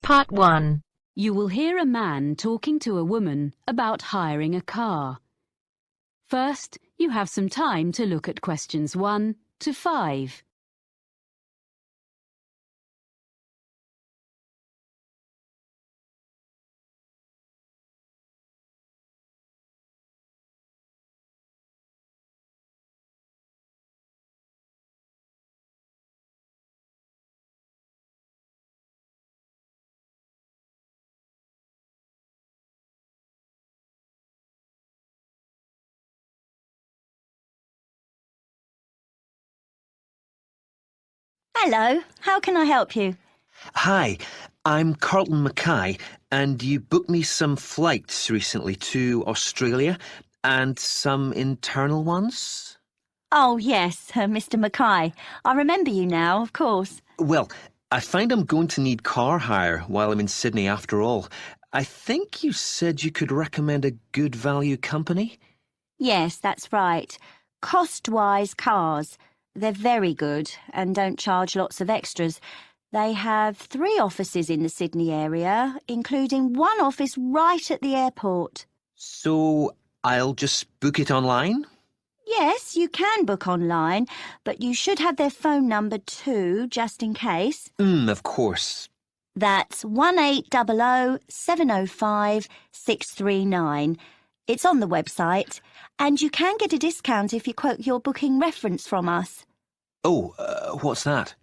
Part 1. You will hear a man talking to a woman about hiring a car. First, you have some time to look at questions 1 to 5. Hello, how can I help you? Hi, I'm Carlton Mackay, and you booked me some flights recently to Australia and some internal ones? Oh, yes, Mr. Mackay. I remember you now, of course. Well, I find I'm going to need car hire while I'm in Sydney after all. I think you said you could recommend a good value company? Yes, that's right. Cost-wise cars. They're very good and don't charge lots of extras. They have 3 offices in the Sydney area, including one office right at the airport. So I'll just book it online? Yes, you can book online, but you should have their phone number too, just in case. Of course. That's 1800 705 639. It's on the website, and you can get a discount if you quote your booking reference from us. Oh, what's that?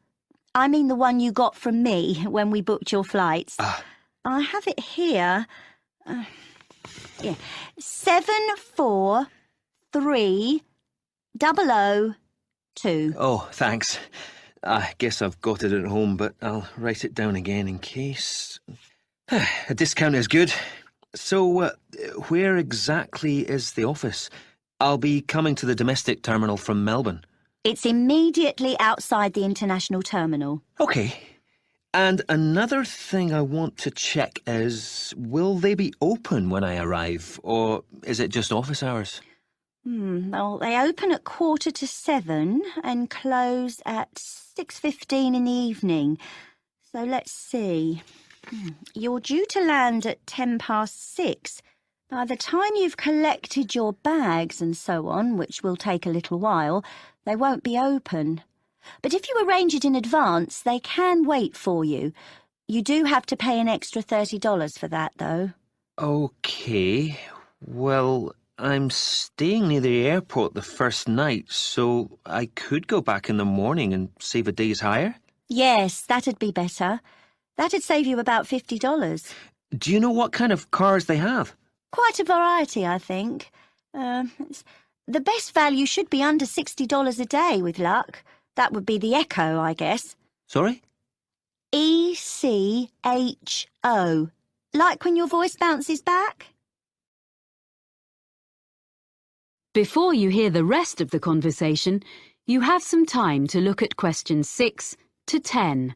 I mean the one you got from me when we booked your flights. I have it here. 743002. Oh, thanks. I guess I've got it at home, but I'll write it down again in case. A discount is good. So, where exactly is the office? I'll be coming to the domestic terminal from Melbourne. It's immediately outside the international terminal. OK. And another thing I want to check is, will they be open when I arrive, or is it just office hours? Well, they open at 7:15 and close at 6:15 in the evening. So let's see. You're due to land at 6:10. By the time you've collected your bags and so on, which will take a little while, they won't be open. But if you arrange it in advance, they can wait for you. You do have to pay an extra $30 for that, though. OK. Well, I'm staying near the airport the first night, so I could go back in the morning and save a day's hire? Yes, that'd be better. That'd save you about $50. Do you know what kind of cars they have? Quite a variety, I think. The best value should be under $60 a day with luck. That would be the Echo, I guess. Sorry? ECHO. Like when your voice bounces back? Before you hear the rest of the conversation, you have some time to look at questions 6 to 10.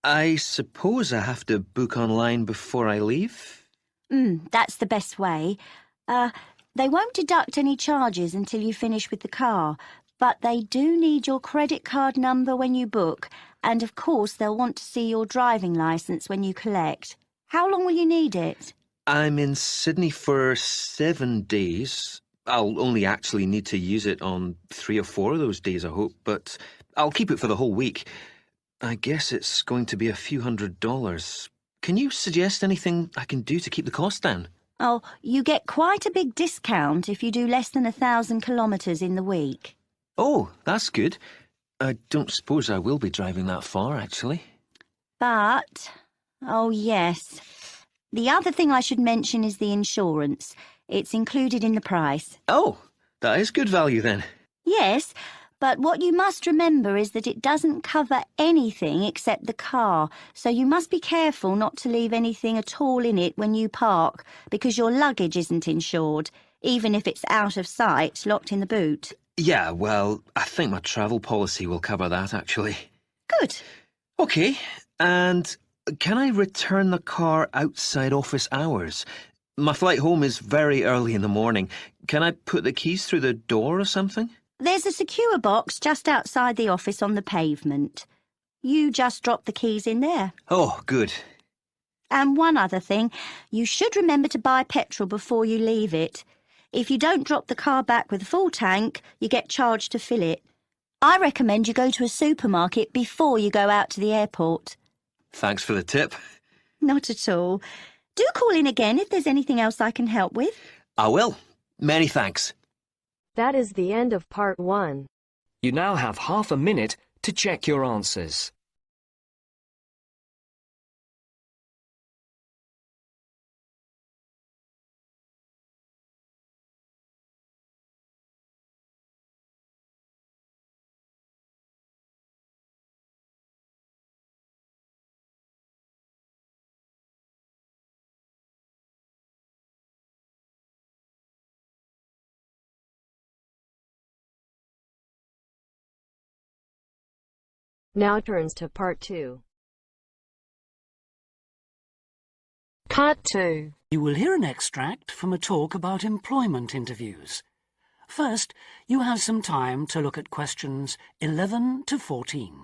I suppose I have to book online before I leave? That's the best way. They won't deduct any charges until you finish with the car, but they do need your credit card number when you book, and of course they'll want to see your driving licence when you collect. How long will you need it? I'm in Sydney for 7 days. I'll only actually need to use it on 3 or 4 of those days, I hope, but I'll keep it for the whole week. I guess it's going to be a few $100s. Can you suggest anything I can do to keep the cost down? Oh, you get quite a big discount if you do less than 1,000 kilometres in the week. Oh, that's good. I don't suppose I will be driving that far, actually. But, oh yes, the other thing I should mention is the insurance. It's included in the price. Oh, that is good value then. Yes, But what you must remember is that it doesn't cover anything except the car, so you must be careful not to leave anything at all in it when you park, because your luggage isn't insured, even if it's out of sight, locked in the boot. Yeah, well, I think my travel policy will cover that, actually. Good. OK, and can I return the car outside office hours? My flight home is very early in the morning. Can I put the keys through the door or something? There's a secure box just outside the office on the pavement. You just drop the keys in there. Oh, good. And one other thing, you should remember to buy petrol before you leave it. If you don't drop the car back with a full tank, you get charged to fill it. I recommend you go to a supermarket before you go out to the airport. Thanks for the tip. Not at all. Do call in again if there's anything else I can help with. I will. Many thanks. That is the end of part 1. You now have half a minute to check your answers. Now turns to part 2. Cut 2. You will hear an extract from a talk about employment interviews. First, you have some time to look at questions 11 to 14.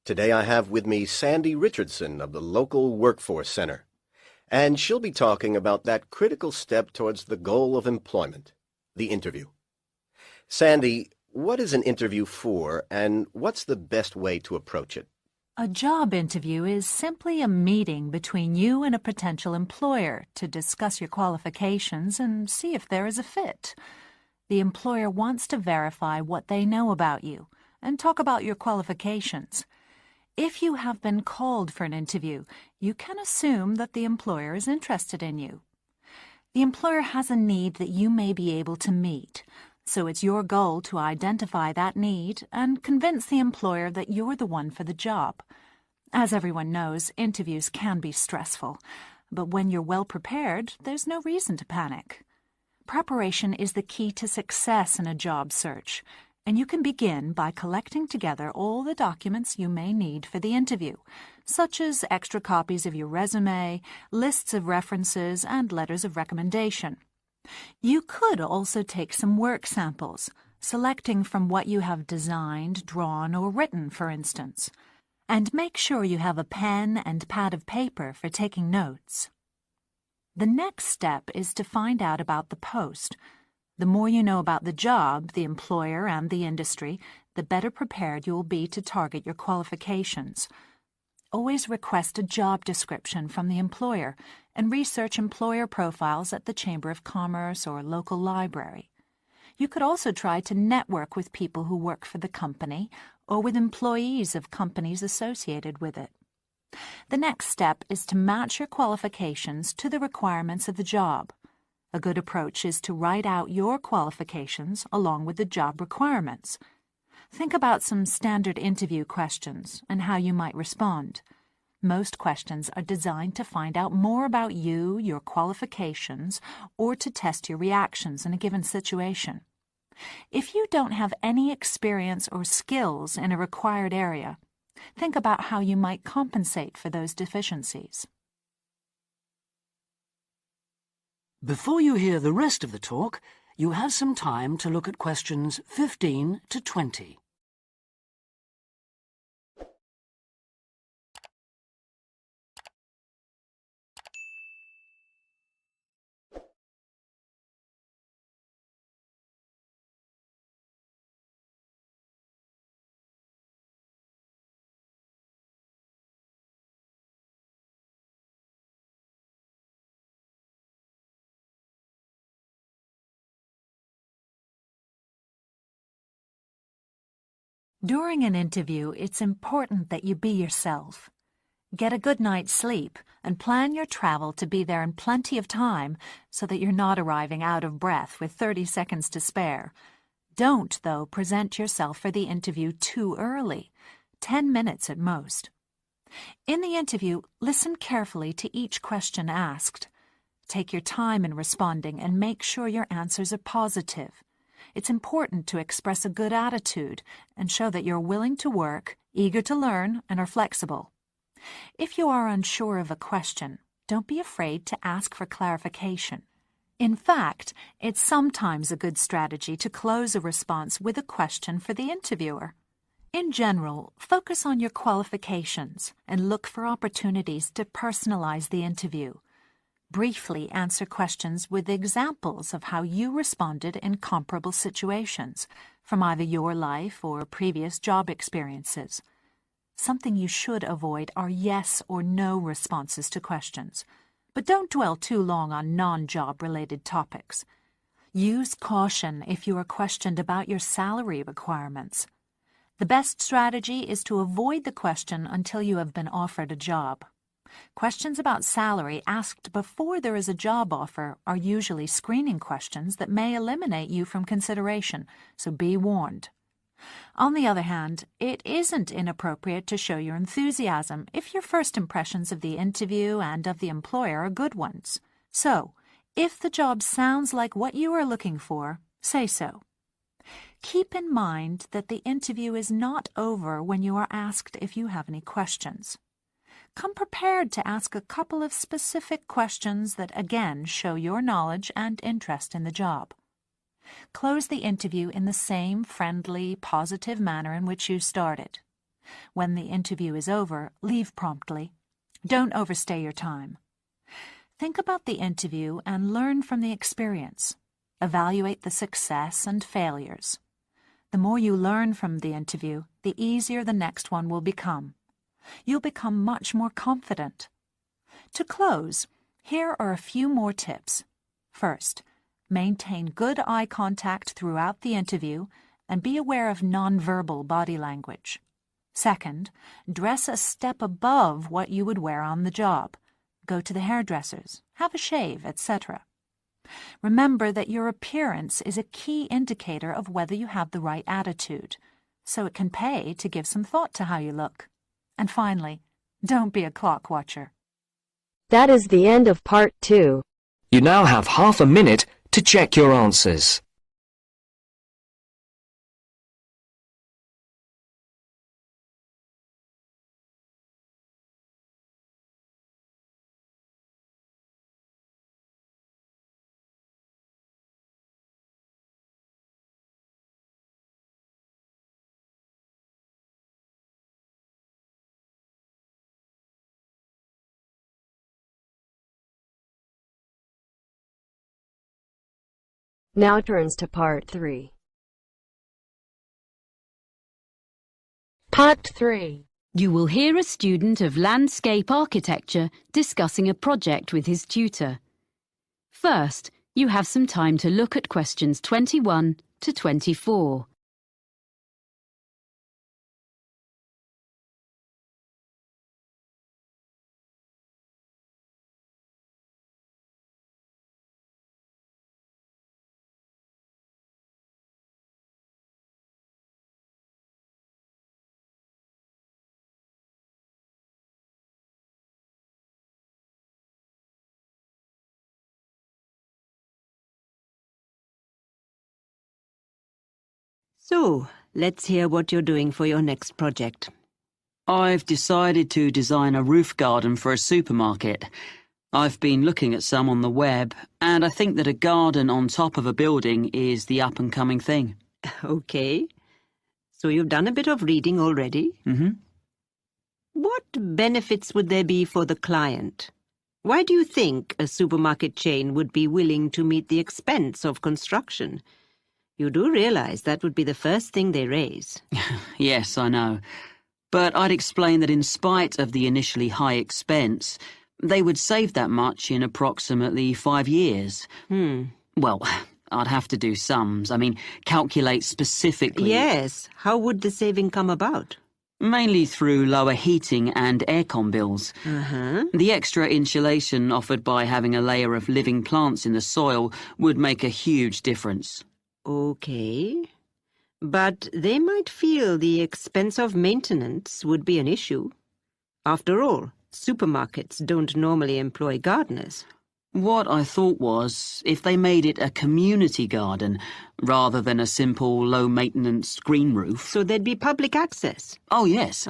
Today I have with me Sandy Richardson of the local Workforce Center, and she'll be talking about that critical step towards the goal of employment, the interview. Sandy, what is an interview for, and what's the best way to approach it? A job interview is simply a meeting between you and a potential employer to discuss your qualifications and see if there is a fit. The employer wants to verify what they know about you and talk about your qualifications. If you have been called for an interview, you can assume that the employer is interested in you. The employer has a need that you may be able to meet, so it's your goal to identify that need and convince the employer that you're the one for the job. As everyone knows, interviews can be stressful, but when you're well prepared, there's no reason to panic. Preparation is the key to success in a job search, and you can begin by collecting together all the documents you may need for the interview, such as extra copies of your resume, lists of references, and letters of recommendation. You could also take some work samples, selecting from what you have designed, drawn, or written, for instance. And make sure you have a pen and pad of paper for taking notes. The next step is to find out about the post. The more you know about the job, the employer, and the industry, the better prepared you will be to target your qualifications. Always request a job description from the employer and research employer profiles at the Chamber of Commerce or local library. You could also try to network with people who work for the company or with employees of companies associated with it. The next step is to match your qualifications to the requirements of the job. A good approach is to write out your qualifications along with the job requirements. Think about some standard interview questions and how you might respond. Most questions are designed to find out more about you, your qualifications, or to test your reactions in a given situation. If you don't have any experience or skills in a required area, think about how you might compensate for those deficiencies. Before you hear the rest of the talk, you have some time to look at questions 15 to 20. During an interview, it's important that you be yourself. Get a good night's sleep and plan your travel to be there in plenty of time so that you're not arriving out of breath with 30 seconds to spare. Don't, though, present yourself for the interview too early, 10 minutes at most. In the interview, listen carefully to each question asked. Take your time in responding and make sure your answers are positive. It's important to express a good attitude and show that you're willing to work, eager to learn, and are flexible. If you are unsure of a question, don't be afraid to ask for clarification. In fact, it's sometimes a good strategy to close a response with a question for the interviewer. In general, focus on your qualifications and look for opportunities to personalize the interview. Briefly answer questions with examples of how you responded in comparable situations, from either your life or previous job experiences. Something you should avoid are yes or no responses to questions, but don't dwell too long on non-job-related topics. Use caution if you are questioned about your salary requirements. The best strategy is to avoid the question until you have been offered a job. Questions about salary asked before there is a job offer are usually screening questions that may eliminate you from consideration, so be warned. On the other hand, it isn't inappropriate to show your enthusiasm if your first impressions of the interview and of the employer are good ones. So, if the job sounds like what you are looking for, say so. Keep in mind that the interview is not over when you are asked if you have any questions. Come prepared to ask a couple of specific questions that again show your knowledge and interest in the job. Close the interview in the same friendly, positive manner in which you started. When the interview is over, leave promptly. Don't overstay your time. Think about the interview and learn from the experience. Evaluate the success and failures. The more you learn from the interview, the easier the next one will become. You'll become much more confident. To close, here are a few more tips. First, maintain good eye contact throughout the interview and be aware of nonverbal body language. Second, dress a step above what you would wear on the job. Go to the hairdressers, have a shave, etc. Remember that your appearance is a key indicator of whether you have the right attitude, so it can pay to give some thought to how you look. And finally, don't be a clock watcher. That is the end of part 2. You now have half a minute to check your answers. Now turns to part 3. Part 3. You will hear a student of landscape architecture discussing a project with his tutor. First, you have some time to look at questions 21 to 24. So, let's hear what you're doing for your next project. I've decided to design a roof garden for a supermarket. I've been looking at some on the web, and I think that a garden on top of a building is the up-and-coming thing. Okay. So you've done a bit of reading already? Mm-hmm. What benefits would there be for the client? Why do you think a supermarket chain would be willing to meet the expense of construction? You do realize that would be the first thing they raise. Yes, I know. But I'd explain that in spite of the initially high expense, they would save that much in approximately 5 years. Well, I'd have to do sums. I mean, calculate specifically. Yes, how would the saving come about? Mainly through lower heating and aircon bills. The extra insulation offered by having a layer of living plants in the soil would make a huge difference. Okay. But they might feel the expense of maintenance would be an issue. After all, supermarkets don't normally employ gardeners. What I thought was, if they made it a community garden, rather than a simple, low-maintenance green roof... So there'd be public access? Oh, yes.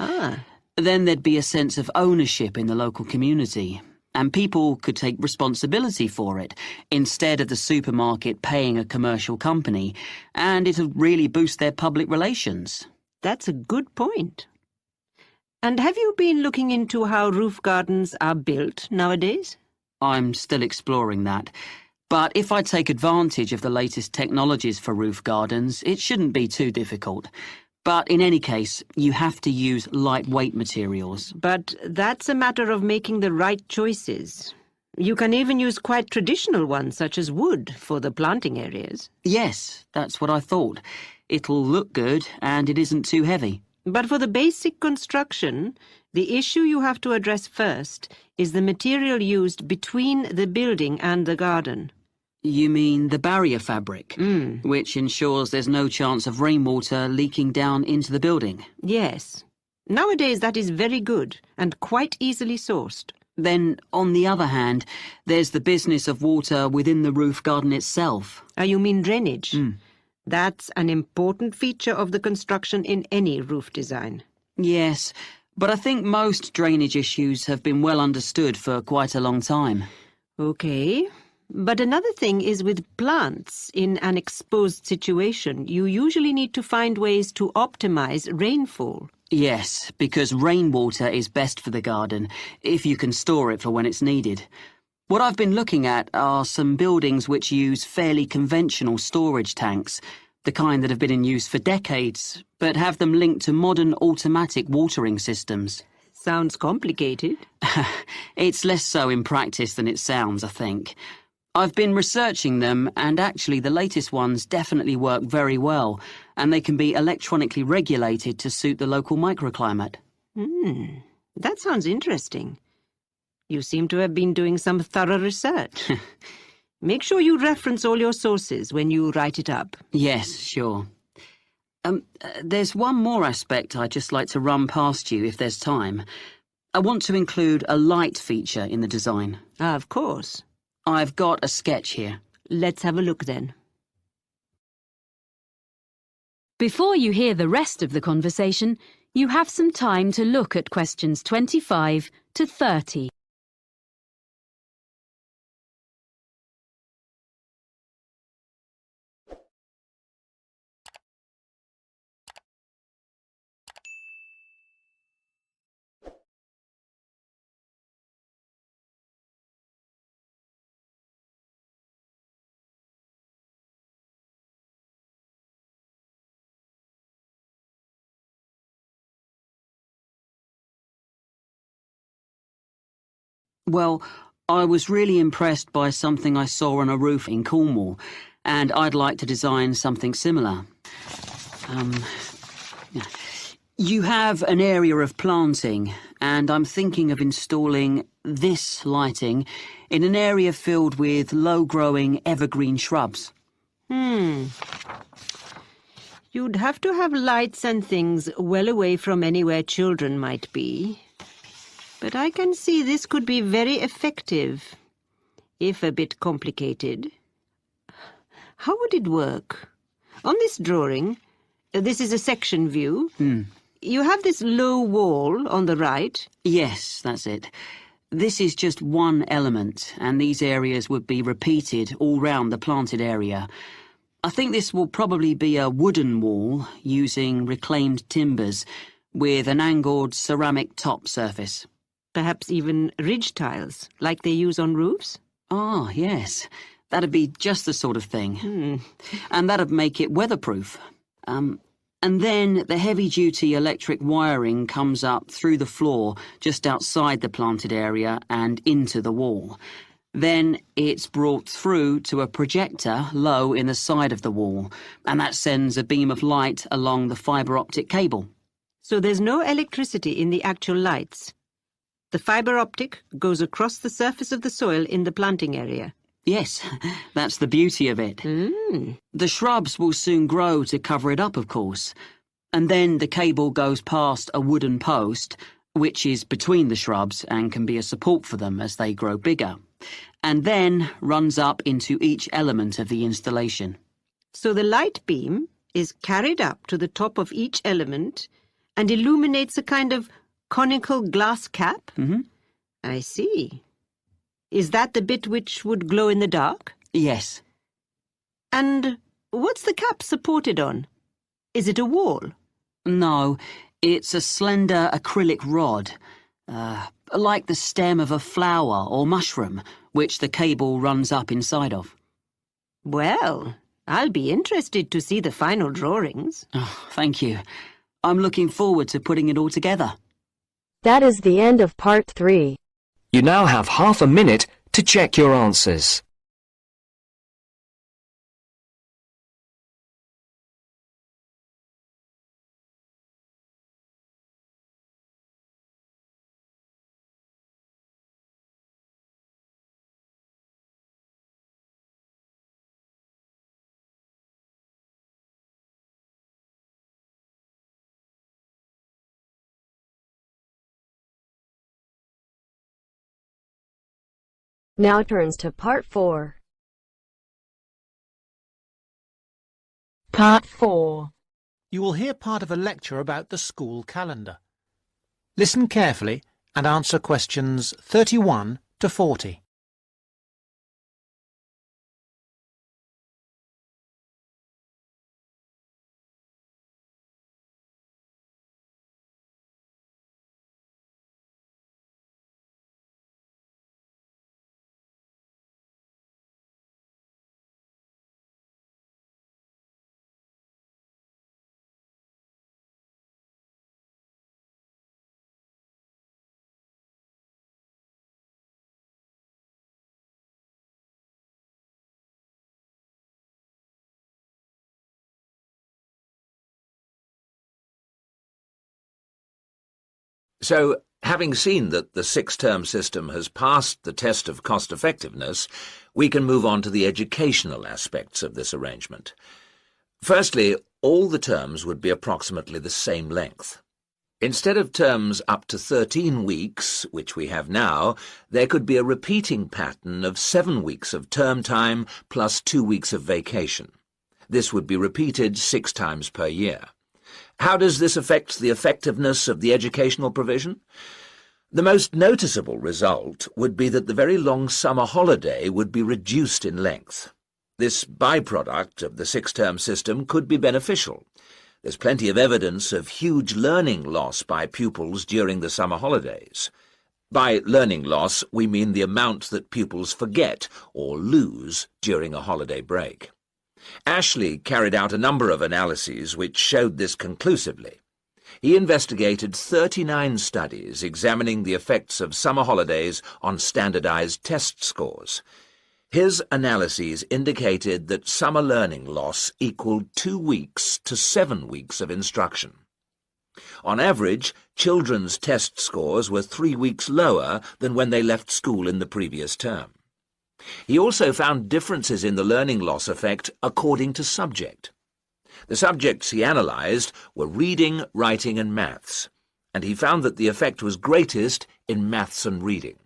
Then there'd be a sense of ownership in the local community, and people could take responsibility for it, instead of the supermarket paying a commercial company, and it'd really boost their public relations. That's a good point. And have you been looking into how roof gardens are built nowadays? I'm still exploring that. But if I take advantage of the latest technologies for roof gardens, it shouldn't be too difficult. But in any case, you have to use lightweight materials. But that's a matter of making the right choices. You can even use quite traditional ones, such as wood, for the planting areas. Yes, that's what I thought. It'll look good, and it isn't too heavy. But for the basic construction, the issue you have to address first is the material used between the building and the garden. You mean the barrier fabric, which ensures there's no chance of rainwater leaking down into the building? Yes. Nowadays that is very good and quite easily sourced. Then, on the other hand, there's the business of water within the roof garden itself. You mean drainage? That's an important feature of the construction in any roof design. Yes, but I think most drainage issues have been well understood for quite a long time. Okay. But another thing is with plants in an exposed situation, you usually need to find ways to optimize rainfall. Yes, because rainwater is best for the garden, if you can store it for when it's needed. What I've been looking at are some buildings which use fairly conventional storage tanks, the kind that have been in use for decades, but have them linked to modern automatic watering systems. Sounds complicated. It's less so in practice than it sounds, I think. I've been researching them, and actually the latest ones definitely work very well, and they can be electronically regulated to suit the local microclimate. That sounds interesting. You seem to have been doing some thorough research. Make sure you reference all your sources when you write it up. Yes, sure. There's one more aspect I'd just like to run past you if there's time. I want to include a light feature in the design. Of course. I've got a sketch here. Let's have a look then. Before you hear the rest of the conversation, you have some time to look at questions 25 to 30. Well, I was really impressed by something I saw on a roof in Cornwall, and I'd like to design something similar. You have an area of planting, and I'm thinking of installing this lighting in an area filled with low-growing evergreen shrubs. You'd have to have lights and things well away from anywhere children might be. But I can see this could be very effective, if a bit complicated. How would it work? On this drawing, this is a section view. You have this low wall on the right. Yes, that's it. This is just one element, and these areas would be repeated all round the planted area. I think this will probably be a wooden wall using reclaimed timbers with an angled ceramic top surface. Perhaps even ridge tiles, like they use on roofs? Ah, yes. That'd be just the sort of thing. And that'd make it weatherproof. And then the heavy-duty electric wiring comes up through the floor just outside the planted area and into the wall. Then it's brought through to a projector low in the side of the wall, and that sends a beam of light along the fibre optic cable. So there's no electricity in the actual lights. The fibre optic goes across the surface of the soil in the planting area. Yes, that's the beauty of it. The shrubs will soon grow to cover it up, of course, and then the cable goes past a wooden post, which is between the shrubs and can be a support for them as they grow bigger, and then runs up into each element of the installation. So the light beam is carried up to the top of each element and illuminates a kind of conical glass cap? I see. Is that the bit which would glow in the dark? Yes. And what's the cap supported on? Is it a wall? No, it's a slender acrylic rod, like the stem of a flower or mushroom, which the cable runs up inside of. Well, I'll be interested to see the final drawings. Oh, thank you. I'm looking forward to putting it all together. That is the end of part 3. You now have half a minute to check your answers. Now turns to part 4. Part 4. You will hear part of a lecture about the school calendar. Listen carefully and answer questions 31 to 40. So, having seen that the six-term system has passed the test of cost-effectiveness, we can move on to the educational aspects of this arrangement. Firstly, all the terms would be approximately the same length. Instead of terms up to 13 weeks, which we have now, there could be a repeating pattern of 7 weeks of term time plus 2 weeks of vacation. This would be repeated 6 times per year. How does this affect the effectiveness of the educational provision? The most noticeable result would be that the very long summer holiday would be reduced in length. This byproduct of the six-term system could be beneficial. There's plenty of evidence of huge learning loss by pupils during the summer holidays. By learning loss, we mean the amount that pupils forget or lose during a holiday break. Ashley carried out a number of analyses which showed this conclusively. He investigated 39 studies examining the effects of summer holidays on standardized test scores. His analyses indicated that summer learning loss equaled 2 weeks to 7 weeks of instruction. On average, children's test scores were 3 weeks lower than when they left school in the previous term. He also found differences in the learning loss effect according to subject. The subjects he analysed were reading, writing and maths, and he found that the effect was greatest in maths and reading.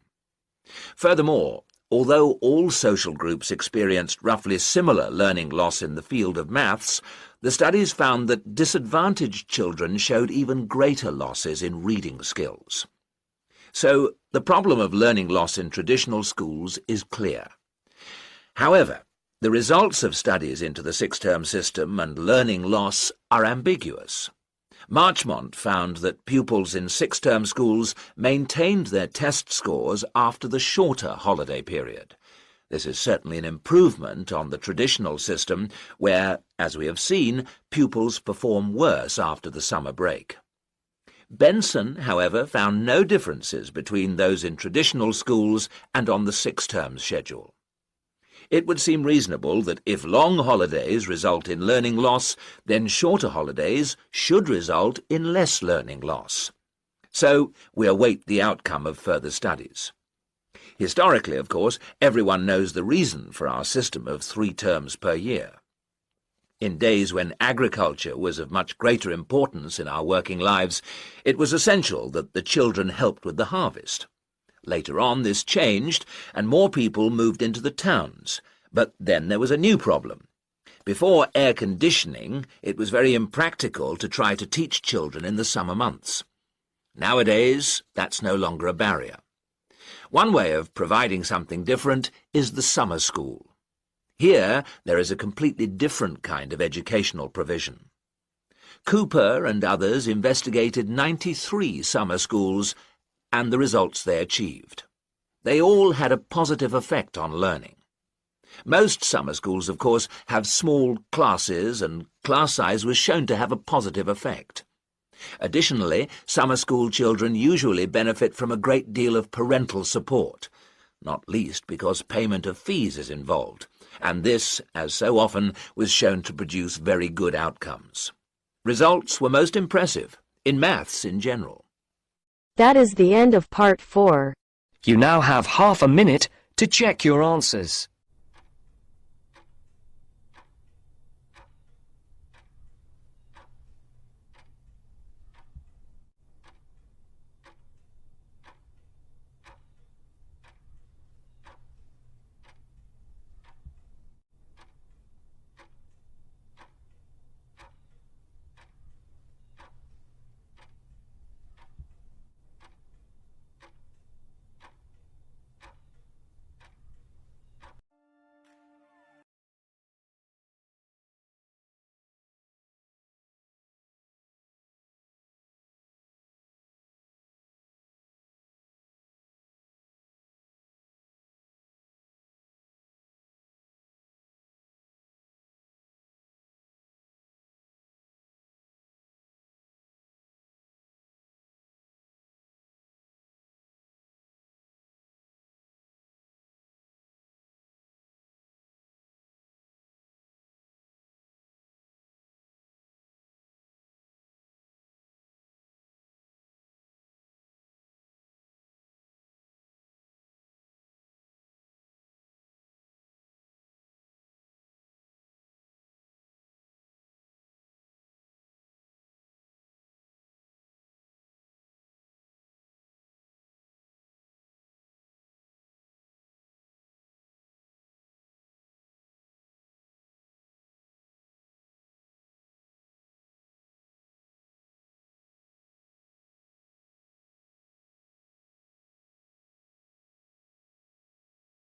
Furthermore, although all social groups experienced roughly similar learning loss in the field of maths, the studies found that disadvantaged children showed even greater losses in reading skills. So, the problem of learning loss in traditional schools is clear. However, the results of studies into the six-term system and learning loss are ambiguous. Marchmont found that pupils in six-term schools maintained their test scores after the shorter holiday period. This is certainly an improvement on the traditional system where, as we have seen, pupils perform worse after the summer break. Benson, however, found no differences between those in traditional schools and on the 6-term schedule. It would seem reasonable that if long holidays result in learning loss, then shorter holidays should result in less learning loss. So we await the outcome of further studies. Historically, of course, everyone knows the reason for our system of 3 terms per year. In days when agriculture was of much greater importance in our working lives, it was essential that the children helped with the harvest. Later on, this changed, and more people moved into the towns. But then there was a new problem. Before air conditioning, it was very impractical to try to teach children in the summer months. Nowadays, that's no longer a barrier. One way of providing something different is the summer school. Here, there is a completely different kind of educational provision. Cooper and others investigated 93 summer schools and the results they achieved. They all had a positive effect on learning. Most summer schools, of course, have small classes, and class size was shown to have a positive effect. Additionally, summer school children usually benefit from a great deal of parental support, not least because payment of fees is involved, and this, as so often, was shown to produce very good outcomes. Results were most impressive, in maths in general. That is the end of part 4. You now have half a minute to check your answers.